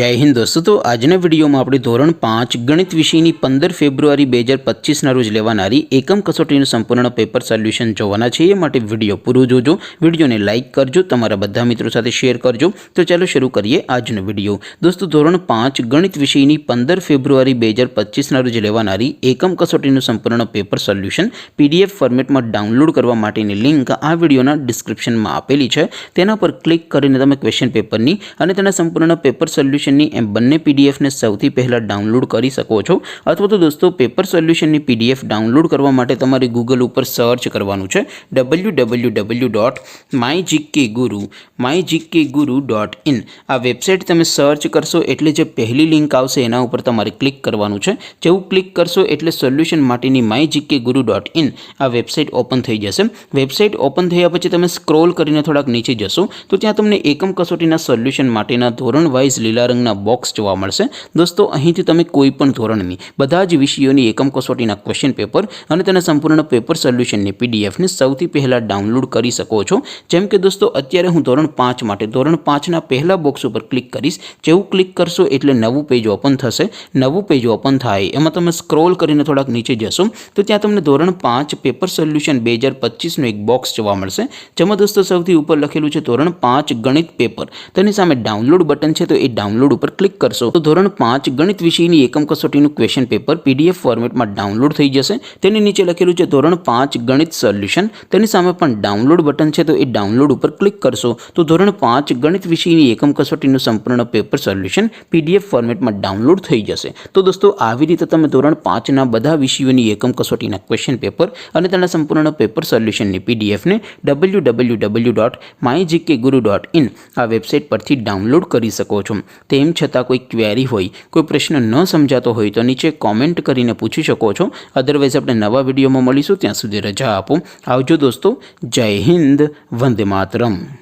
जय हिंद दोस्तों। तो आजना विडियो में આપણે ધોરણ 5 ગણિત વિષયની 15 ફેબ્રુઆરી 2025 ના રોજ લેવાનારી એકમ કસોટીનું સંપૂર્ણ પેપર સોલ્યુશન જોવાના છે। એ માટે વિડિયો પૂરો જોજો, વિડિયોને લાઈક કરજો, તમારા બધા મિત્રો સાથે શેર કરજો। તો ચાલો શરૂ કરીએ આજનો વિડિયો। દોસ્તો ધોરણ 5 ગણિત વિષયની 15 ફેબ્રુઆરી 2025 ના રોજ લેવાનારી એકમ કસોટીનું સંપૂર્ણ પેપર સોલ્યુશન પીડીએફ ફોર્મેટમાં ડાઉનલોડ કરવા માટેની લિંક આ વિડિયોના ડિસ્ક્રિપ્શનમાં આપેલી છે। તેના પર ક્લિક કરીને તમે ક્વેશ્ચન પેપરની અને તેના સંપૂર્ણ પેપર સોલ્યુશનની એમ બંને પીડીએફ ને સૌથી પહેલા डाउनलॉड કરી શકો છો। અથવા તો દોસ્તો પેપર સોલ્યુશનની પીડીએફ ડાઉનલોડ કરવા માટે તમારે ગૂગલ ઉપર સર્ચ કરવાનું છે www.mygkguru.in। આ વેબસાઇટ તમે સર્ચ કરશો એટલે જે પહેલી લિંક આવશે એના ઉપર તમારે ક્લિક કરવાનું છે। જેવું ક્લિક કરશો એટલે સોલ્યુશન માટેની mygkguru.in આ વેબસાઇટ ઓપન થઈ જશે। વેબસાઇટ ઓપન થયા પછી તમે સ્ક્રોલ કરીને થોડાક નીચે જશો તો ત્યાં તમને એકમ કસોટીના સોલ્યુશન માટેના ધોરણ વાઇઝ લીલા રંગના બોક્સ જોવા મળશે। दोस्तों અહીંથી તમે કોઈ પણ ધોરણની બધા જ વિષયોની એકમ કસોટીના ક્વેશ્ચન પેપર અને તેના સંપૂર્ણ પેપર સોલ્યુશનની પીડીએફ ને સૌથી પહેલા ડાઉનલોડ કરી શકો છો। જેમ કે દોસ્તો અત્યારે હું ધોરણ 5 માટે ધોરણ 5 ના પહેલા બોક્સ ઉપર ક્લિક કરીશ। જેવું ક્લિક કરશો એટલે નવું પેજ ઓપન થશે। નવું પેજ ઓપન થાય એમાં તમે સ્ક્રોલ કરીને થોડાક નીચે જશો તો ત્યાં તમને ધોરણ 5 પેપર સોલ્યુશન 2025 નું એક બોક્સ જોવા મળશે। જેમાં દોસ્તો સૌથી ઉપર લખેલું છે ધોરણ 5 ગણિત પેપર। તેની સામે ડાઉનલોડ બટન છે તો એ ડાઉનલોડ ઉપર ક્લિક કરશો तो ધોરણ 5 ગણિત વિષયની એકમ કસોટીનું ક્વેશ્ચન પેપર પીડીએફ ફોર્મેટમાં ડાઉનલોડ થઈ જશે। તેની નીચે લખેલું છે ધોરણ 5 ગણિત સોલ્યુશન। તેની સામે પણ ડાઉનલોડ બટન છે તો એ ડાઉનલોડ ઉપર ક્લિક કરશો તો ધોરણ 5 ગણિત વિષયની એકમ કસોટીનું સંપૂર્ણ પેપર સોલ્યુશન પીડીએફ ફોર્મેટમાં ડાઉનલોડ થઈ જશે। તો દોસ્તો આવી રીતે તમે ધોરણ 5 ના બધા વિષયોની એકમ કસોટીના ક્વેશ્ચન પેપર અને તેના સંપૂર્ણ પેપર સોલ્યુશનની પીડીએફ ને www.mygkguru.in આ વેબસાઇટ પરથી ડાઉનલોડ કરી શકો છો। તેમ છતાં કોઈ ક્વેરી હોય, कोई प्रश्न न समझातो हो तो नीचे कॉमेंट करीने पूछी शको छो। अदरवाइज अपने नवा विडियो में मळीशुं, त्यां सुधी रजा आपो। आवजो दोस्तों। जय हिंद, वंदे मातरम।